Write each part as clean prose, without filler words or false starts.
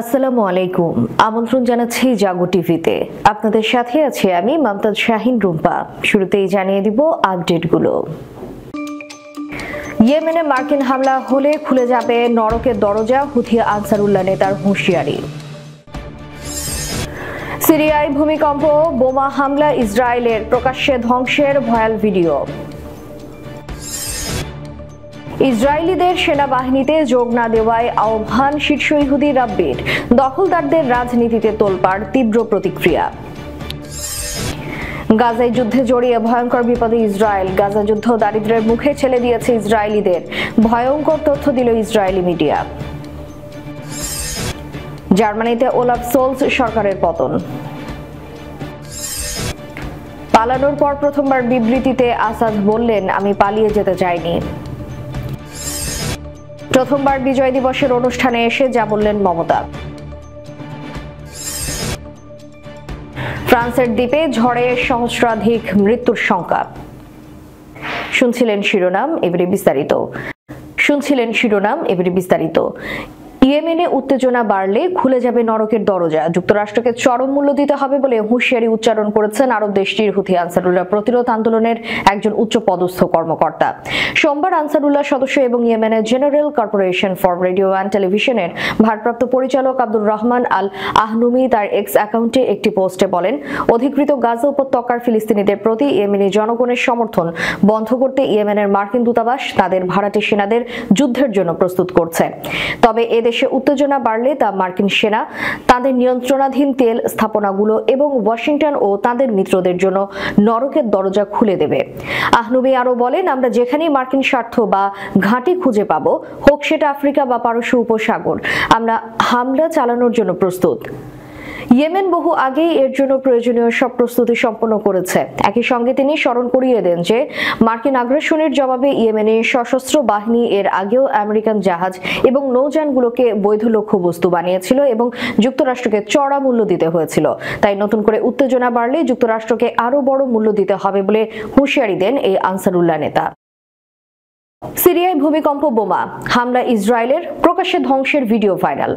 আসসালামু আলাইকুম। আমন্ত্রণ জানাচ্ছি জাগো টিভিতে। আপনাদের সাথে আছি আমি মমতাজ শাহিন রুম্পা। শুরুতেই জানিয়ে দিব আপডেটগুলো। ইয়েমেনে মার্কিন হামলা হলে খুলে যাবে নরকের দরজা, হুথি আনসারুল্লাহ নেতার হুঁশিয়ারি। সিরিয়ায় ভূমিকম্প, বোমা হামলা ইসরায়েলের, প্রকাশ্যে ধ্বংসের ভয়াল ভিডিও। ইসরায়েলিদের সেনাবাহিনীতে যোগ না দেওয়ায় আহ্বান শীর্ষ ইহুদি রাব্বির, দখলদারদের রাজনীতিতে তোলপাড়, তীব্র প্রতিক্রিয়া। গাজায় যুদ্ধে জড়িয়ে ভয়ঙ্কর বিপদে ইসরায়েল, গাজা যুদ্ধ দারিদ্র্যের মুখে ঠেলে দিয়েছে ইসরায়েলিদের, ভয়ঙ্কর তথ্য দিল ইসরায়েলি মিডিয়া। জার্মানিতে ওলাফ সোলস সরকারের পতন। পালানোর পর প্রথমবার বিবৃতিতে আসাদ বললেন, আমি পালিয়ে যেতে চাইনি। প্রথমবার বিজয় দিবসের অনুষ্ঠানে এসে যা বললেন মমতা। ফ্রান্সের দ্বীপে ঝড়ে সহস্রাধিক মৃত্যুর শঙ্কা। শুনছিলেন শিরোনাম, এবারে বিস্তারিত। ইয়েমেনে উত্তেজনা বাড়লে খুলে যাবে নরকের দরজা, যুক্তরাষ্ট্রকে চরম মূল্য দিতে হবে বলে হুঁশিয়ারি উচ্চারণ করেছেন আরব দেশটির হুথি আনসারুল্লাহ প্রতিরোধ আন্দোলনের একজন উচ্চপদস্থ কর্মকর্তা। সোমবার আনসারুল্লাহ সদস্য এবং ইয়েমেনের general corporation for radio and টেলিভিশনের ভারপ্রাপ্ত পরিচালক আব্দুর রহমান আল আহনুমি তার এক্স অ্যাকাউন্টে একটি পোস্টে বলেন, অধিকৃত গাজা উপত্যকার ফিলিস্তিনিদের প্রতি ইয়েমেনি জনগণের সমর্থন বন্ধ করতে ইয়েমেনের মার্কিন দূতাবাস তাদের ভাড়াটে সেনাদের যুদ্ধের জন্য প্রস্তুত করছে। তবে দেশে উত্তেজনা বাড়লে তা মার্কিন সেনা তাদের নিয়ন্ত্রণাধীন তেল স্থাপনাগুলো এবং ওয়াশিংটন ও তাদের মিত্রদের জন্য নরকের দরজা খুলে দেবে। আহনুবি আরো বলেন, আমরা যেখানেই মার্কিন স্বার্থ বা ঘাঁটি খুঁজে পাবো, হোক সেটা আফ্রিকা বা পারস্য উপসাগর, আমরা হামলা চালানোর জন্য প্রস্তুত। ইয়েমেন বহু আগেই এর জন্য প্রয়োজনীয় সব প্রস্তুতি সম্পন্ন করেছে। একই সঙ্গে তিনি স্মরণ করিয়ে দেন যে মার্কিন আগ্রাসনের জবাবে ইয়েমেনি সশস্ত্র বাহিনী এর আগেও আমেরিকান জাহাজ এবং নৌযানগুলোকে বৈধ লক্ষ্যবস্তু বানিয়েছিল এবং যুক্তরাষ্ট্রকে চড়া মূল্য দিতে হয়েছিল। তাই নতুন করে উত্তেজনা বাড়লে যুক্তরাষ্ট্রকে আরো বড় মূল্য দিতে হবে বলে হুঁশিয়ারি দেন এই আনসারুল্লাহ নেতা। সিরিয়ায় ভূমিকম্প, বোমা হামলা ইসরায়েলের, প্রকাশ্যে ধ্বংসের ভিডিও ভাইরাল।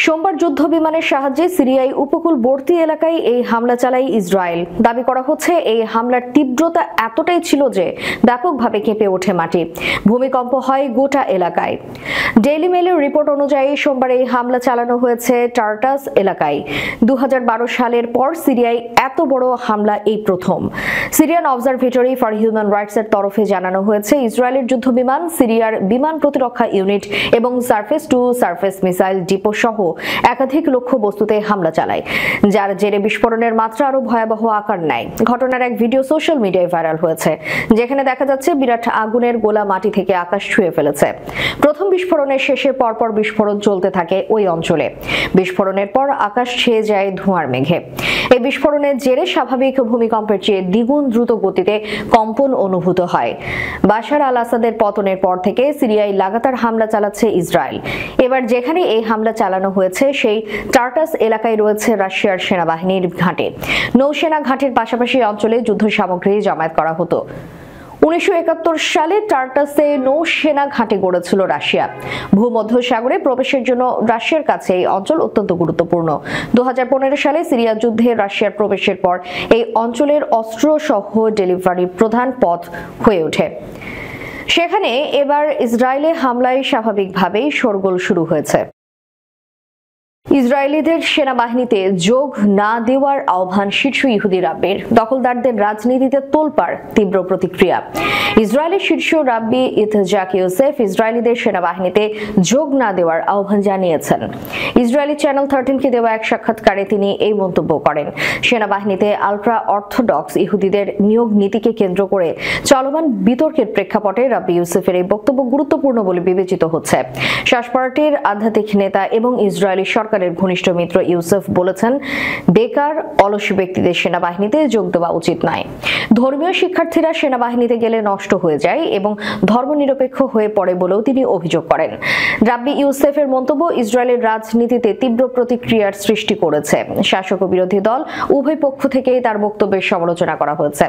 সোমবার যুদ্ধ বিমানের সাহায্যে সিরিয়ায় উপকূলবর্তী এলাকায় এই হামলা চালায় ইসরায়েল। দাবি করা হচ্ছে, এই হামলার তীব্রতা এতটাই ছিল যে ব্যাপকভাবে কেঁপে ওঠে মাটি। ভূমিকম্প হয় গোটা এলাকায়। ডেইলি মেইলের রিপোর্ট অনুযায়ী সোমবার এই হামলা চালানো হয়েছে টার্টাস এলাকায়। 2012 সালের পর সিরিয়ায় এত বড় হামলা এই প্রথম। Syrian observatory for human rights এর তরফে জানানো হয়েছে, ইসরায়েলের যুদ্ধ বিমান সিরিয়ার বিমান প্রতিরক্ষা ইউনিট এবং surface two surface missile depot সহ একাধিক লক্ষ্য বস্তুতে হামলা চালায়, যার জেরে বিস্ফোরণের মাত্রা আরো ভয়াবহ আকার নেয়। ঘটনার এক ভিডিও সোশ্যাল মিডিয়ায় ভাইরাল হয়েছে, যেখানে দেখা যাচ্ছে বিরাট আগুনের গোলা মাটি থেকে আকাশ ছুঁয়ে ফেলেছে। প্রথম বিস্ফোরণের শেষে পরপর বিস্ফোরণ চলতে থাকে ওই অঞ্চলে। বিস্ফোরণের পর আকাশ ছেয়ে যায় ধোঁয়ার মেঘে। এই বিস্ফোরণের জেরে স্বাভাবিক ভূমিকম্পের চেয়ে দ্বিগুণ দ্রুত গতিতে কম্পন অনুভূত হয়। বাশার আল আসাদের পতনের পর থেকে সিরিয়ায় লাগাতার হামলা চালাচ্ছে ইসরায়েল। এবার যেখানে এই হামলা চালানো হয়েছে সেই টার্টাস এলাকায় রয়েছে রাশিয়ার সেনাবাহিনীর ঘাঁটি। নৌসেনা ঘাঁটির পাশাপাশি অঞ্চলে যুদ্ধ সামগ্রী জমায়েত করা হতো। 1971 সালে টার্টাসে নৌসেনা ঘাঁটি গড়েছিল রাশিয়া। ভূমধ্যসাগরে প্রবেশের জন্য রাশিয়ার কাছে এই অঞ্চল অত্যন্ত গুরুত্বপূর্ণ। 2015 সালে সিরিয়া যুদ্ধে রাশিয়ার প্রবেশের পর এই অঞ্চলের অস্ত্র সহ ডেলিভারির প্রধান পথ হয়ে ওঠে। সেখানে এবার ইসরায়েলে হামলায় স্বাভাবিকভাবেই শোরগোল শুরু হয়েছে। ইসরায়েলিদের সেনাবাহিনীতে যোগ না দেওয়ার আহ্বান শীর্ষ ইহুদি রাব্বির, দখলদারদের রাজনীতিতে তোলপাড়, তীব্র প্রতিক্রিয়া। ইসরায়েলের শীর্ষ রাব্বি ইৎজাক ইউসেফ ইসরায়েলিদের সেনাবাহিনীতে যোগ না দেওয়ার আহ্বান জানিয়েছেন। ইসরায়েলি চ্যানেল 13কে দেওয়া এক সাক্ষাৎকারে তিনি এই মন্তব্য করেন। সেনাবাহিনীতে আলট্রা অর্থোডক্স ইহুদিদের নিয়োগ নীতিকে কেন্দ্র করে চলমান বিতর্কের প্রেক্ষাপটে রাব্বি ইউসেফের এই বক্তব্য গুরুত্বপূর্ণ বলে বিবেচিত হচ্ছে। শাস পার্টির আধ্যাত্মিক নেতা এবং ইসরায়েলি সরকার সরকারের ঘনিষ্ঠ মিত্র ইউসুফ বলেছেন, বেকার অলস ব্যক্তিদের সেনাবাহিনীতে যোগ দেওয়া উচিত নয়। ধর্মীয় শিক্ষার্থীরা সেনাবাহিনীতে গেলে নষ্ট হয়ে যায় এবং ধর্মনিরপেক্ষ হয়ে পড়ে বলেও তিনি অভিযোগ করেন। রাব্বি ইউসুফের মন্তব্য ইসরায়েলের রাজনীতিতে তীব্র প্রতিক্রিয়ার সৃষ্টি করেছে। শাসক ও বিরোধী দল উভয় পক্ষ থেকেই তার বক্তব্যের সমালোচনা করা হয়েছে।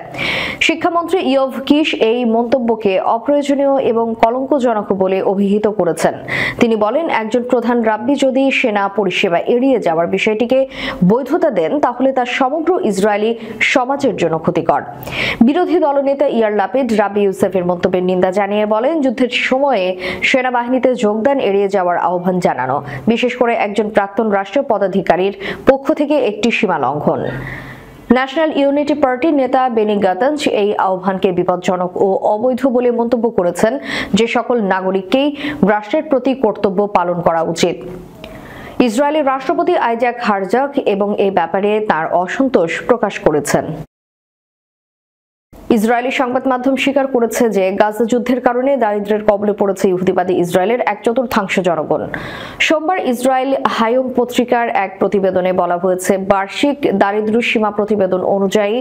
শিক্ষামন্ত্রী ইয়োভ কিশ এই মন্তব্যকে অপ্রয়োজনীয় এবং কলঙ্কজনক বলে অভিহিত করেছেন। তিনি বলেন, একজন প্রধান রাব্বি যদি সেনা পরিষেবা এড়িয়ে যাওয়ার বিষয়টিকে বৈধতা দেন তাহলে তা সমগ্র ইসরায়েলি সমাজের জন্য ক্ষতিকর। বিরোধী দলনেতা ইয়ার লাপিড রাব্বি ইউসুফের মন্তব্যের নিন্দা জানিয়ে বলেন, যুদ্ধের সময়ে সেনাবাহিনীতে যোগদান এড়িয়ে যাওয়ার আহ্বান জানানো, বিশেষ করে একজন প্রাক্তন রাষ্ট্রীয় পদাধিকারীর পক্ষ থেকে একটি সীমা লঙ্ঘন। ন্যাশনাল ইউনিটি পার্টির নেতা বেনি গাতাঞ্জ এই আহ্বানকে বিপজ্জনক ও অবৈধ বলে মন্তব্য করেছেন, যে সকল নাগরিককেই রাষ্ট্রের প্রতি কর্তব্য পালন করা উচিত। ইসরায়েলের রাষ্ট্রপতি আইজাক হারজাগ এবং এই ব্যাপারে তার অসন্তোষ প্রকাশ করেছেন। ইসরায়েলি সংবাদ মাধ্যম স্বীকার করেছে যে গাজা যুদ্ধের কারণে দারিদ্র্যের কবলে পড়েছে ইহুদিবাদী ইসরায়েলের 1/4 জনগণ। সোমবার ইসরায়েল হায়ম পত্রিকার এক প্রতিবেদনে বলা হয়েছে, বার্ষিক দারিদ্র্য সীমা প্রতিবেদন অনুযায়ী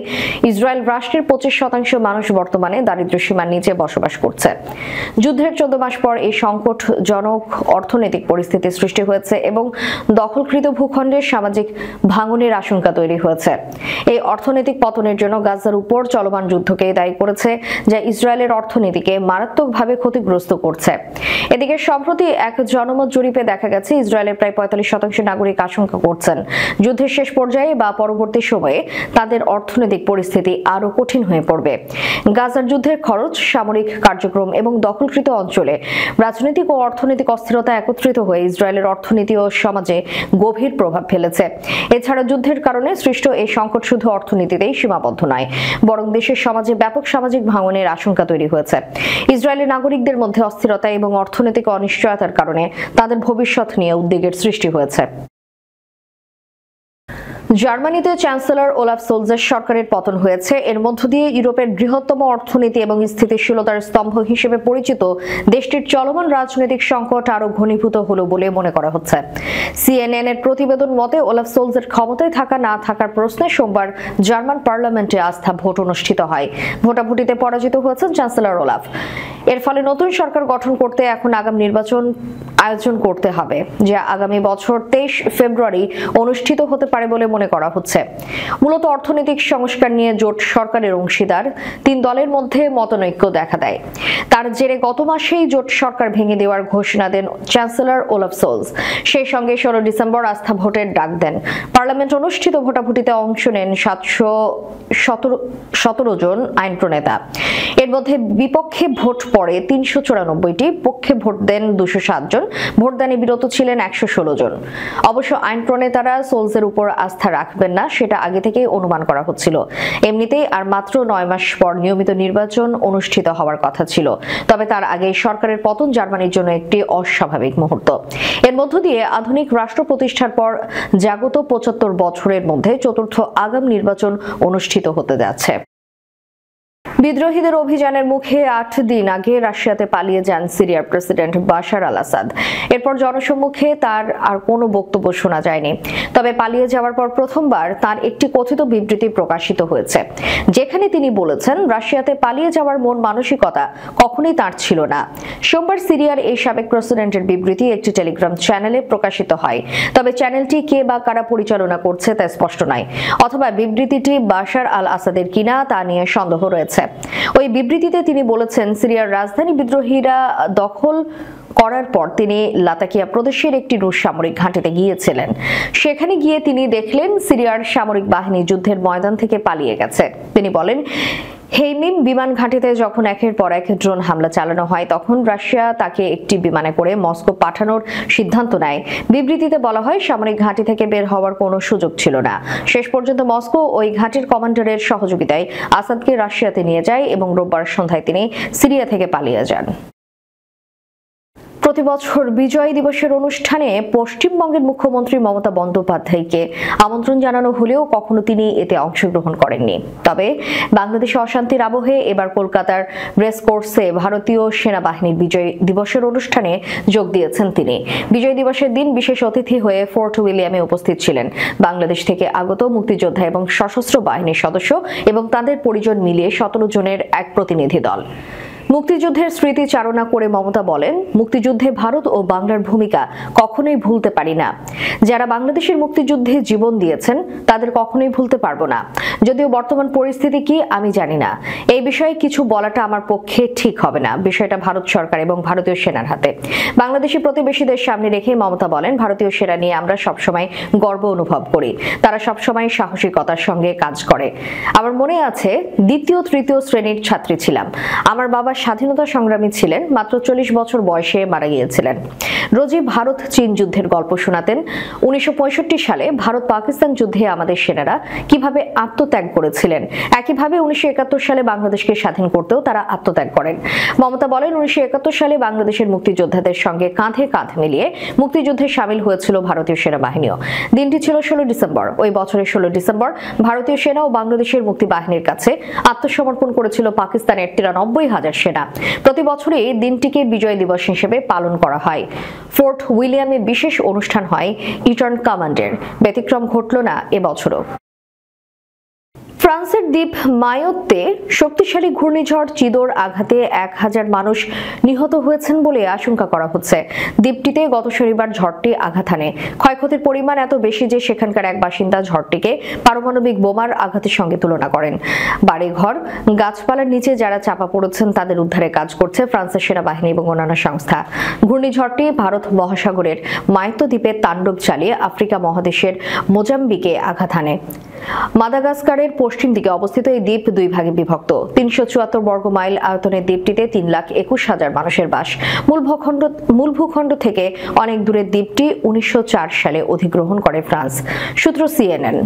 ইসরায়েল রাষ্ট্রের 25% মানুষ বর্তমানে দারিদ্র্য সীমার নিচে বসবাস করছে। যুদ্ধের 14 মাস পর এই সংকটজনক অর্থনৈতিক পরিস্থিতি সৃষ্টি হয়েছে এবং দখলকৃত ভূখণ্ডের সামাজিক ভাঙনের আশঙ্কা তৈরি হয়েছে। এই অর্থনৈতিক পতনের জন্য গাজার উপর চলমান যুদ্ধকে দায়ী করেছে, যা ইসরায়েলের অর্থনীতিকে মারাত্মকভাবে ক্ষতিগ্রস্ত করছে। এদিকে সম্প্রতি এক জনমত জরিপে দেখা গেছে, ইসরায়েলের প্রায় 45% নাগরিক আশঙ্কা করছেন যুদ্ধের শেষ পর্যায়ে বা পরবর্তী সময়ে তাদের অর্থনৈতিক পরিস্থিতি আরো কঠিন হয়ে পড়বে। গাজার যুদ্ধের খরচ, সামরিক কার্যক্রম এবং দখলকৃত অঞ্চলে রাজনৈতিক ও অর্থনৈতিক অস্থিরতা একত্রিত হয়ে ইসরায়েলের অর্থনীতি ও সমাজে গভীর প্রভাব ফেলেছে। এছাড়া যুদ্ধের কারণে সৃষ্ট এই সংকট শুধু অর্থনীতিতেই সীমাবদ্ধ নয়, বরং দেশের সমাজে ব্যাপক সামাজিক ভাঙনের আশঙ্কা তৈরি হয়েছে। ইসরায়েলের নাগরিকদের মধ্যে অস্থিরতা এবং অর্থনৈতিক অনিশ্চয়তার কারণে তাদের ভবিষ্যৎ নিয়ে উদ্বেগের সৃষ্টি হয়েছে। জার্মানিতে চ্যান্সেলর ওলাফ সোলজের সরকারের পতন হয়েছে। এর মধ্য দিয়ে ইউরোপের বৃহত্তম অর্থনীতি এবং স্থিতিশীলতার স্তম্ভ হিসেবে পরিচিত দেশটির চলমান রাজনৈতিক সংকট আরো ঘনীভূত হলো বলে মনে করা হচ্ছে। সিএনএন এর প্রতিবেদন মতে, ওলাফ সোলজের ক্ষমতায় থাকা না থাকার প্রশ্নে সোমবার জার্মান পার্লামেন্টে আস্থা ভোট অনুষ্ঠিত হয়। ভোটাভুটিতে পরাজিত হয়েছেন চ্যান্সেলর ওলাফ। এর ফলে নতুন সরকার গঠন করতে এখন আগাম নির্বাচন আয়োজন করতে হবে, যা আগামী বছর 23 ফেব্রুয়ারি অনুষ্ঠিত হতে পারে বলে মনে করা হচ্ছে। মূলত অর্থনৈতিক সংস্কার নিয়ে জোট সরকারের অংশীদার 3 দলের মধ্যে মতনৈক্য দেখা দেয়। তার জেরে গত মাসেই জোট সরকার ভেঙে দেওয়ার ঘোষণা দেন চ্যান্সেলর ওলাফ সোলজ। সেই সঙ্গে 16 ডিসেম্বর আস্থা ভোটের ডাক দেন। পার্লামেন্ট অনুষ্ঠিত ভোটাভুটিতে অংশ নেন 717 জন আইন প্রণেতা। এর মধ্যে বিপক্ষে ভোট পড়ে 394টি, পক্ষে ভোট দেন 207 জন, ভোটদানে বিরত ছিলেন 116 জন। অবশ্য আইন প্রণেতারা সোলজের উপর আস্থা রাখবেন না, সেটা আগে থেকেই অনুমান করা হচ্ছিল। এমনিতেই আর মাত্র 9 মাস পর নিয়মিত নির্বাচন অনুষ্ঠিত হওয়ার কথা ছিল। তবে তার আগে সরকারের পতন জার্মানির জন্য একটি অস্বাভাবিক মুহূর্ত। এর মধ্য দিয়ে আধুনিক রাষ্ট্র প্রতিষ্ঠার পর জাগত 75 বছরের মধ্যে চতুর্থ আগাম নির্বাচন অনুষ্ঠিত হতে যাচ্ছে। বিদ্রোহীদের অভিযানের মুখে 8 দিন আগে রাশিয়াতে পালিয়ে যান সিরিয়ার প্রেসিডেন্ট বাশার আল আসাদ। এরপর জনসম্মুখে তার আর কোনো বক্তব্য শোনা যায়নি। তবে পালিয়ে যাওয়ার পর প্রথমবার তার একটি কথিত বিবৃতি প্রকাশিত হয়েছে, যেখানে তিনি বলেছেন, রাশিয়াতে পালিয়ে যাওয়ার মন মানসিকতা কখনোই তার ছিল না। সোমবার সিরিয়ার এই সাবেক প্রেসিডেন্টের বিবৃতি একটি টেলিগ্রাম চ্যানেলে প্রকাশিত হয়। তবে চ্যানেলটি কে বা কারা পরিচালনা করছে তা স্পষ্ট নয়, অথবা বিবৃতিটি বাশার আল আসাদের কিনা তা নিয়ে সন্দেহ রয়েছে। ওই বিবৃতিতে তিনি বলেছেন, সিরিয়ার রাজধানী বিদ্রোহীরা দখল করার পর তিনি লাতাকিয়া প্রদেশের একটি রুশ সামরিক ঘাঁটিতে গিয়েছিলেন। সেখানে গিয়ে তিনি দেখলেন সিরিয়ার সামরিক বাহিনী যুদ্ধের ময়দান থেকে পালিয়ে গেছে। তিনি বলেন, হেইমিম বিমান ঘাঁটিতে যখন একের পর এক ড্রোন হামলা চালানো হয়, তখন রাশিয়া তাকে একটি বিমানে করে মস্কো পাঠানোর সিদ্ধান্ত নেয়। বিবৃতিতে বলা হয়, সামরিক ঘাঁটি থেকে বের হওয়ার কোনো সুযোগ ছিল না। শেষ পর্যন্ত মস্কো ওই ঘাঁটির কমান্ডারের সহযোগিতায় আসাদকে রাশিয়াতে নিয়ে যায় এবং রোববার সন্ধ্যায় তিনি সিরিয়া থেকে পালিয়ে যান। প্রতি বছর বিজয় দিবসের অনুষ্ঠানে পশ্চিমবঙ্গের মুখ্যমন্ত্রী মমতা বন্দ্যোপাধ্যায়কে আমন্ত্রণ জানানো হলেও কখনো তিনি এতে অংশগ্রহণ করেননি। তবে বাংলাদেশে অশান্তির আবহে এবার কলকাতার রেসকোর্সে ভারতীয় সেনাবাহিনীর বিজয় দিবসের অনুষ্ঠানে যোগ দিয়েছেন তিনি। বিজয় দিবসের দিন বিশেষ অতিথি হয়ে ফোর্ট উইলিয়ামে উপস্থিত ছিলেন বাংলাদেশ থেকে আগত মুক্তিযোদ্ধা এবং সশস্ত্র বাহিনীর সদস্য এবং তাদের পরিজন মিলিয়ে 17 জনের এক প্রতিনিধি দল। মুক্তিযুদ্ধের স্মৃতি চারণা করে মমতা বলেন, মুক্তিযুদ্ধে ভারত ও বাংলার ভূমিকা কখনোই ভুলতে পারি না। যারা বাংলাদেশের মুক্তিযুদ্ধে জীবন দিয়েছেন তাদের কখনোই ভুলতে পারবো না। যদিও বর্তমান পরিস্থিতি কি আমি জানি না, এই বিষয়ে কিছু বলাটা আমার পক্ষে ঠিক হবে না। বিষয়টা ভারত সরকার এবং ভারতীয় সেনার হাতে। বাংলাদেশি প্রতিবেশীদের সামনে রেখে মমতা বলেন, ভারতীয় সেনা নিয়ে আমরা সবসময় গর্ব অনুভব করি। তারা সবসময় সাহসিকতার সঙ্গে কাজ করে। আমার মনে আছে, দ্বিতীয় তৃতীয় শ্রেণীর ছাত্রী ছিলাম। আমার বাবা স্বাধীনতা সংগ্রামী ছিলেন, মাত্র 40 বছর বয়সে মারা গিয়েছিলেন। রোজই ভারত চীন যুদ্ধের গল্প শোনাতেন। 1965 সালে ভারত পাকিস্তান যুদ্ধে আমাদের সেনারা কিভাবে আত্মত্যাগ করেছিলেন, একইভাবে 1971 সালে বাংলাদেশকে স্বাধীন করতেও তারা আত্মত্যাগ করেন। মমতা বলেন, 1971 সালে বাংলাদেশের মুক্তিযোদ্ধাদের সঙ্গে কাঁধে কাঁধ মিলিয়ে মুক্তিযুদ্ধে সামিল হয়েছিল ভারতীয় সেনাবাহিনীও। দিনটি ছিল 16 ডিসেম্বর। ওই বছরের 16 ডিসেম্বর ভারতীয় সেনা ও বাংলাদেশের মুক্তিবাহিনীর কাছে আত্মসমর্পণ করেছিল পাকিস্তানের 93,000 সেনা। প্রতি বছরই এই দিনটিকে বিজয় দিবস হিসেবে পালন করা হয়। ফোর্ট উইলিয়ামে বিশেষ অনুষ্ঠান হয় ইটার্ন কমান্ডের। ব্যতিক্রম ঘটল না এবছরও। ফ্রান্সের দ্বীপ মায়োত্তে শক্তিশালী ঘূর্ণিঝড় চিদোর আঘাতে 1000 মানুষ নিহত হয়েছেন বলে আশঙ্কা করা হচ্ছে। দ্বীপটিতে গত শনিবার ঝড়টি আঘাত হানে। ক্ষয়ক্ষতির পরিমাণ এত বেশি যে সেখানকার এক বাসিন্দা ঝড়টিকে পারমাণবিক বোমার আঘাতের সঙ্গে তুলনা করেন। বাড়িঘর, গাছপালার নিচে যারা চাপা পড়েছেন তাদের উদ্ধারে কাজ করছে ফ্রান্সের সেনাবাহিনী এবং অন্যান্য সংস্থা। ঘূর্ণিঝড়টি ভারত মহাসাগরের মায়োত্ত দ্বীপে তাণ্ডব চালিয়ে আফ্রিকা মহাদেশের মোজাম্বিকে আঘাত হানে। মাদাগাস্কারের পশ্চিম দিকে অবস্থিত এই দ্বীপ দুই ভাগে বিভক্ত। 374 বর্গ মাইল আয়তনের দ্বীপটিতে 3,21,000 মানুষের বাস। মূল ভূখণ্ড থেকে অনেক দূরের দ্বীপটি 1904 সালে অধিগ্রহণ করে ফ্রান্স। সূত্র CNN।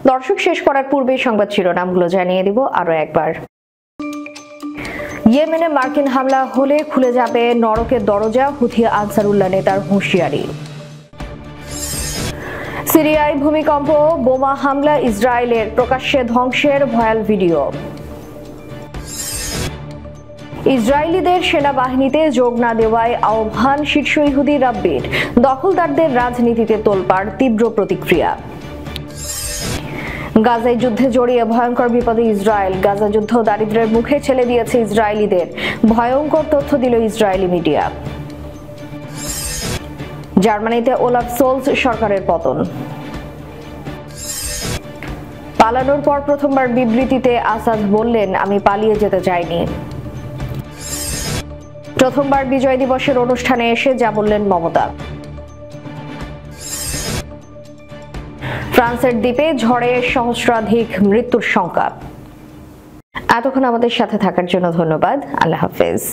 দর্শক, শেষ করার পূর্বে সংবাদ শিরোনামগুলো জানিয়ে দিব আরো একবার। ইয়েমেনে মার্কিন হামলা হলে খুলে যাবে নরকের দরজা, হুথি আনসারুল্লাহ নেতার হুঁশিয়ারি। সিরিয়ায় ভূমিকম্প, বোমা হামলা ইসরায়েলের, প্রকাশ্যে ধ্বংসের ভয়াল ভিডিও। ইসরায়েলিদের সেনাবাহিনীতে যোগ না দেওয়ায় আহ্বান শীর্ষ ইহুদি রাব্বির। দখলদারদের রাজনীতিতে তোলপাড়, তীব্র প্রতিক্রিয়া। গাজায় যুদ্ধে জড়িয়ে ভয়ঙ্কর বিপদে ইসরায়েল। গাজা যুদ্ধ দারিদ্র্যের মুখে ঠেলে দিয়েছে ইসরায়েলিদের, ভয়ঙ্কর তথ্য দিল ইসরায়েলি মিডিয়া। জার্মানিতে ওলাফ সোলস সরকারের পতন। পালানোর পর প্রথমবার বিবৃতিতে আসাদ বললেন, আমি পালিয়ে যেতে চাইনি। প্রথমবার বিজয় দিবসের অনুষ্ঠানে এসে যা বললেন মমতা। ফ্রান্সের দ্বীপে ঝড়ে সহস্রাধিক মৃত্যুর সংখ্যা। এতক্ষণ আমাদের সাথে থাকার জন্য ধন্যবাদ। আল্লাহ হাফেজ।